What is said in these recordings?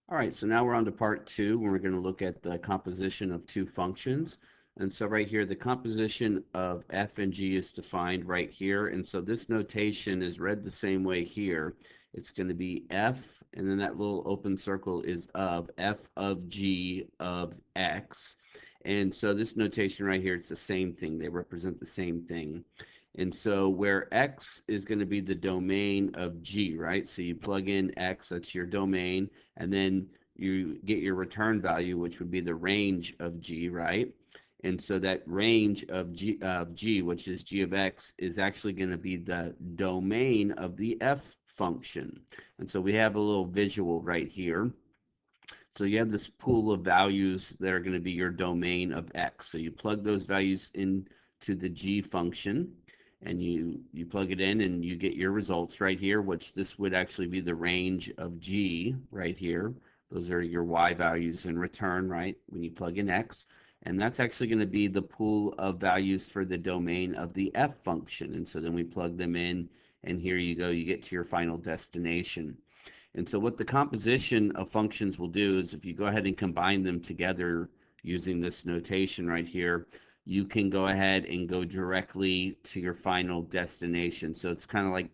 All right, so now we're on to part two, when we're going to look at the composition of two functions. And so right here, the composition of f and g is defined right here. And so this notation is read the same way here. It's going to be f, and then that little open circle is of f of g of x. And so this notation right here, it's the same thing. They represent the same thing. And so where x is going to be the domain of g, right? So you plug in x, that's your domain, and then you get your return value, which would be the range of g, right? And so that range of g, which is g of x, is actually going to be the domain of the f function. And so we have a little visual right here. So you have this pool of values that are going to be your domain of x. So you plug those values into the g function, and you plug it in and you get your results right here, which this would actually be the range of g right here. Those are your y values in return, right, when you plug in x. And that's actually going to be the pool of values for the domain of the f function. And so then we plug them in, and here you go, you get to your final destination. And so what the composition of functions will do is, if you go ahead and combine them together using this notation right here, you can go ahead and go directly to your final destination. So it's kind of like,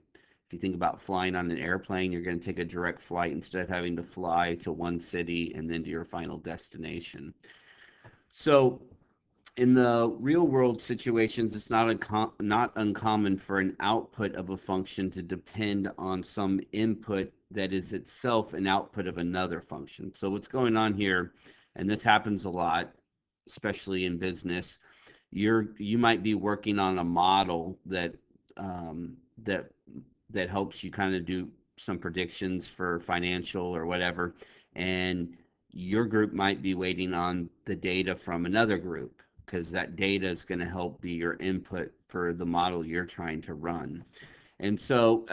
if you think about flying on an airplane, you're going to take a direct flight instead of having to fly to one city and then to your final destination. So in the real world situations, it's not uncommon for an output of a function to depend on some input that is itself an output of another function. So what's going on here, and this happens a lot, especially in business, you might be working on a model um, that that helps you kind of do some predictions for financial or whatever, and your group might be waiting on the data from another group, because that data is going to help be your input for the model you're trying to run. And so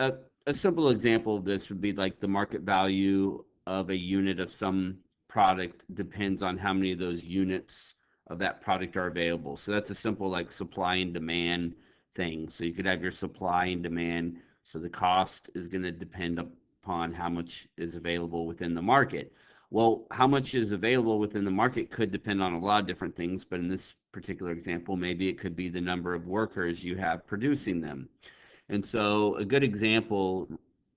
a simple example of this would be like the market value of a unit of some product depends on how many of those units of that product are available. So that's a simple like supply and demand thing. So you could have your supply and demand. So the cost is going to depend upon how much is available within the market. Well, how much is available within the market could depend on a lot of different things, but in this particular example, maybe it could be the number of workers you have producing them. And so a good example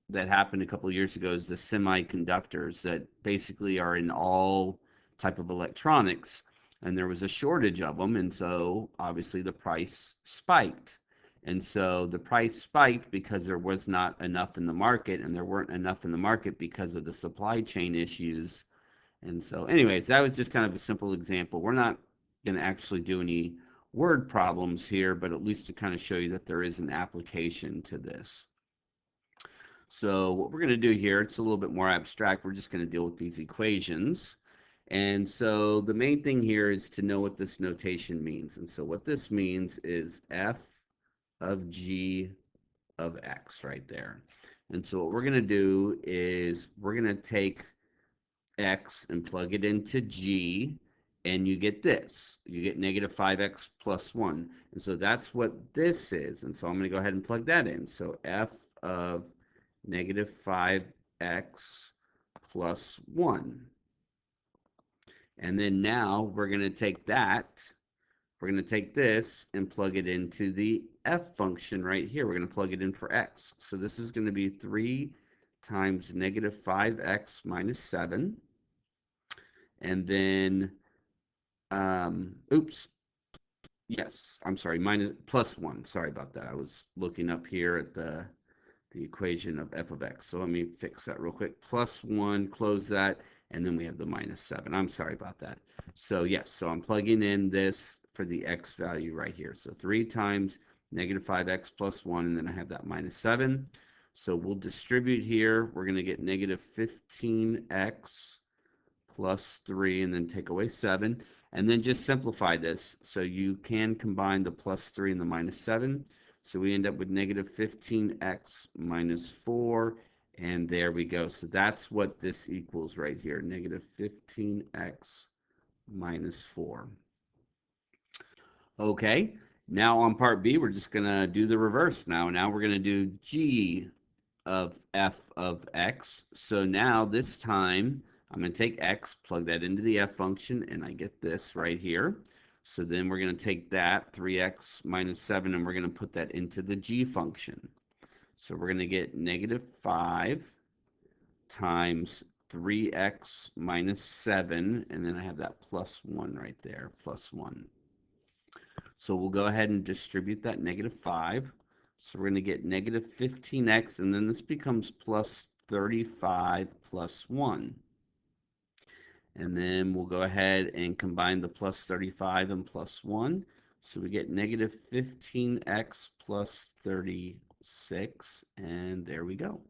that happened a couple of years ago is the semiconductors that basically are in all type of electronics, and there was a shortage of them, and so obviously the price spiked. And so the price spiked because there was not enough in the market, and there weren't enough in the market because of the supply chain issues. And so, anyways, that was just kind of a simple example. We're not going to actually do any word problems here, but at least to kind of show you that there is an application to this. So what we're going to do here, it's a little bit more abstract. We're just going to deal with these equations. And so the main thing here is to know what this notation means. And so what this means is f of g of x right there. And so what we're going to do is we're going to take x and plug it into g, and you get this. You get negative 5x plus 1. And so that's what this is. And so I'm going to go ahead and plug that in. So f of negative 5x plus 1. And then now we're going to take this and plug it into the f function right here. We're going to plug it in for x. So this is going to be 3 times negative 5x minus 7. And then, oops, yes, I'm sorry, minus plus 1. Sorry about that. I was looking up here at the equation of f of x. So let me fix that real quick. Plus 1, close that, and then we have the minus 7. I'm sorry about that. So yes, so I'm plugging in this for the x value right here. So 3 times negative 5x plus 1, and then I have that minus 7. So we'll distribute here. We're going to get negative 15x plus 3, and then take away 7. And then just simplify this. So you can combine the plus 3 and the minus 7. So we end up with negative 15x minus 4. And there we go. So that's what this equals right here. Negative 15x minus 4. Okay. Now on part B, we're just going to do the reverse now. Now we're going to do g of f of x. So now this time I'm going to take x, plug that into the f function, and I get this right here. So then we're going to take that, 3x minus 7, and we're going to put that into the g function. So we're going to get negative 5 times 3x minus 7, and then I have that plus 1 right there, plus 1. So we'll go ahead and distribute that negative 5. So we're going to get negative 15x, and then this becomes plus 35 plus 1. And then we'll go ahead and combine the plus 35 and plus 1. So we get negative 15x plus 36, and there we go.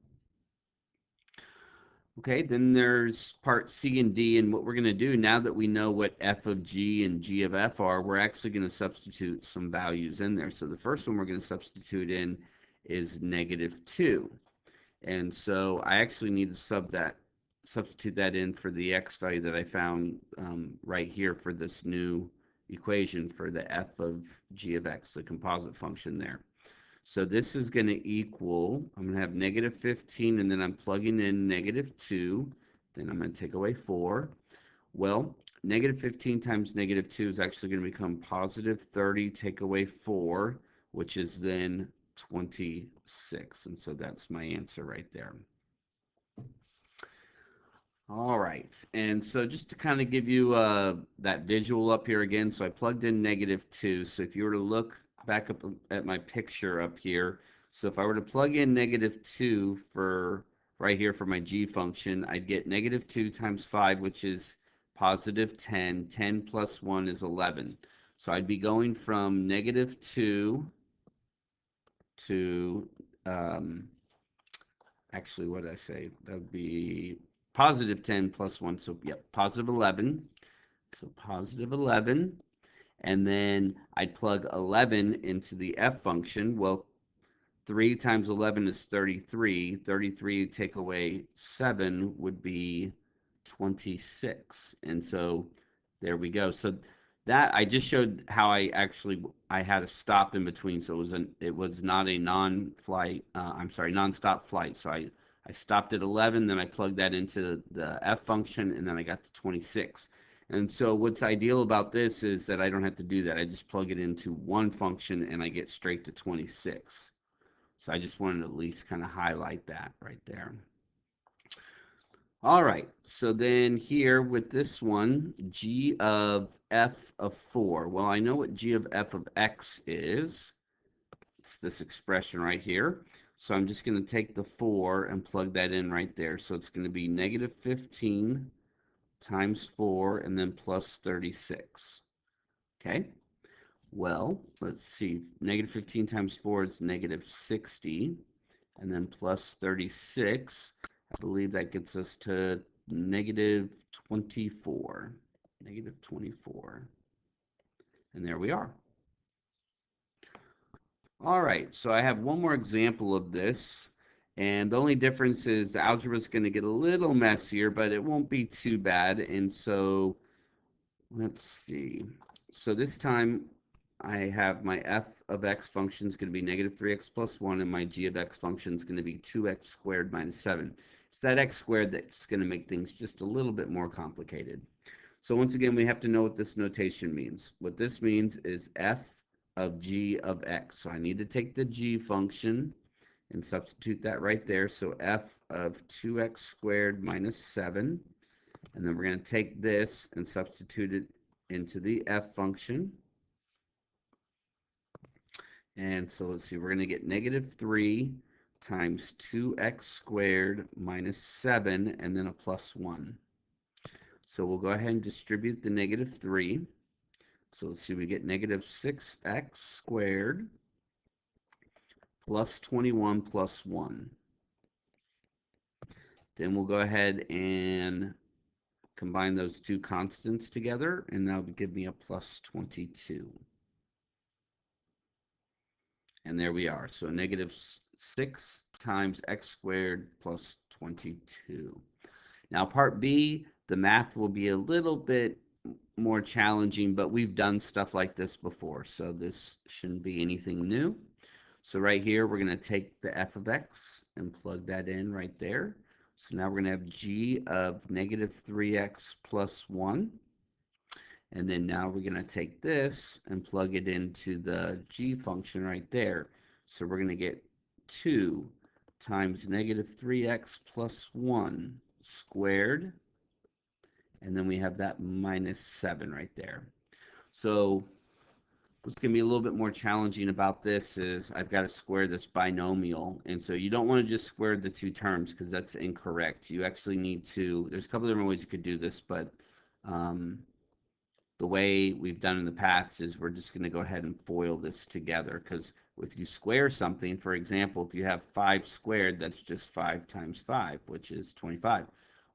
Okay, then there's part C and D, and what we're going to do now that we know what f of g and g of f are, we're actually going to substitute some values in there. So the first one we're going to substitute in is negative 2. And so I actually need to substitute that in for the x value that I found right here for this new equation for the f of g of x, the composite function there. So this is going to equal, I'm going to have negative 15, and then I'm plugging in negative 2. Then I'm going to take away 4. Well, negative 15 times negative 2 is actually going to become positive 30, take away 4, which is then 26. And so that's my answer right there. All right, and so just to kind of give you that visual up here again, so I plugged in negative 2. So if you were to look back up at my picture up here, so if I were to plug in negative 2 for right here for my g function, I'd get negative 2 times 5, which is positive 10. 10 plus 1 is 11. So I'd be going from negative 2 to, actually, what did I say? That would be positive 10 plus 1, so yep, positive 11. So positive 11. And then I'd plug 11 into the f function. Well, 3 times 11 is 33. 33 take away 7 would be 26. And so there we go. So that I just showed how I had a stop in between. So it was not a non-stop flight. So I stopped at 11, then I plugged that into the f function, and then I got to 26. And so what's ideal about this is that I don't have to do that. I just plug it into one function and I get straight to 26. So I just wanted to at least kind of highlight that right there. All right, so then here with this one, g of f of 4. Well, I know what g of f of x is. It's this expression right here. So I'm just going to take the 4 and plug that in right there. So it's going to be negative 15 times 4 and then plus 36. Okay, well, let's see. Negative 15 times 4 is negative 60. And then plus 36. I believe that gets us to negative 24. Negative 24. And there we are. All right, so I have one more example of this. And the only difference is the algebra is going to get a little messier, but it won't be too bad. And so let's see. So this time I have my f of x function is going to be negative 3x plus 1, and my g of x function is going to be 2x squared minus 7. It's that x squared that's going to make things just a little bit more complicated. So once again, we have to know what this notation means. What this means is f of g of x. So I need to take the g function and substitute that right there. So f of 2x squared minus 7. And then we're going to take this and substitute it into the f function. And so let's see, we're going to get negative 3 times 2x squared minus 7, and then a plus 1. So we'll go ahead and distribute the negative 3. So let's see, we get negative 6x squared plus 21 plus 1. Then we'll go ahead and combine those two constants together, and that would give me a plus 22. And there we are. So negative 6 times x squared plus 22. Now part B, the math will be a little bit more challenging, but we've done stuff like this before, so this shouldn't be anything new. So right here, we're going to take the f of x and plug that in right there. So now we're going to have g of negative 3x plus 1. And then now we're going to take this and plug it into the g function right there. So we're going to get 2 times negative 3x plus 1 squared. And then we have that minus 7 right there. So what's going to be a little bit more challenging about this is I've got to square this binomial. And so you don't want to just square the two terms because that's incorrect. You actually need to, there's a couple different ways you could do this, but the way we've done in the past is we're just going to go ahead and FOIL this together, because if you square something, for example, if you have 5 squared, that's just 5 times 5, which is 25.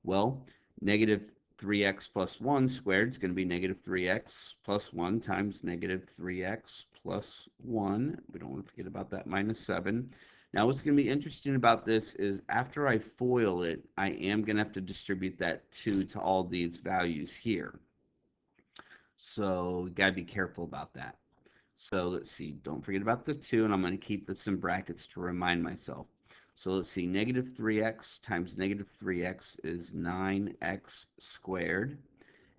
Well, negative 3x plus 1 squared is going to be negative 3x plus 1 times negative 3x plus 1. We don't want to forget about that minus 7. Now, what's going to be interesting about this is after I FOIL it, I am going to have to distribute that 2 to all these values here. So you got to be careful about that. So let's see, don't forget about the 2, and I'm going to keep this in brackets to remind myself. So let's see, negative 3x times negative 3x is 9x squared.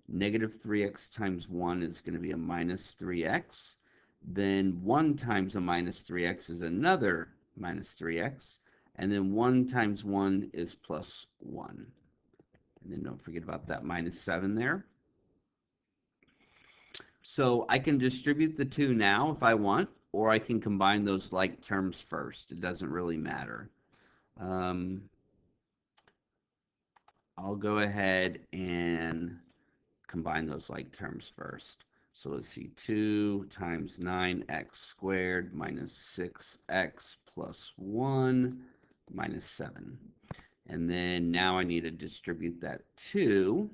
Negative 3x times 1 is going to be a minus 3x. Then 1 times a minus 3x is another minus 3x. And then 1 times 1 is plus 1. And then don't forget about that minus 7 there. So I can distribute the 2 now if I want, or I can combine those like terms first. It doesn't really matter. I'll go ahead and combine those like terms first. So let's see, 2 times 9x squared minus 6x plus 1 minus 7. And then now I need to distribute that 2.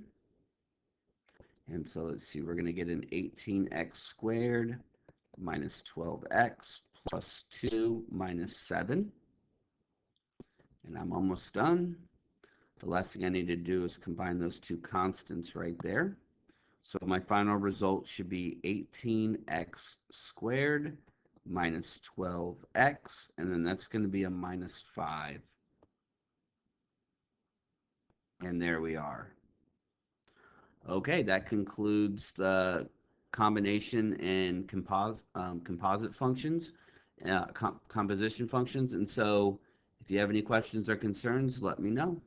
And so let's see, we're going to get an 18x squared minus 12x plus 2 minus 7. And I'm almost done. The last thing I need to do is combine those two constants right there. So my final result should be 18x squared minus 12x, and then that's going to be a minus 5. And there we are. Okay, that concludes the combination and composite functions, composition functions. And so if you have any questions or concerns, let me know.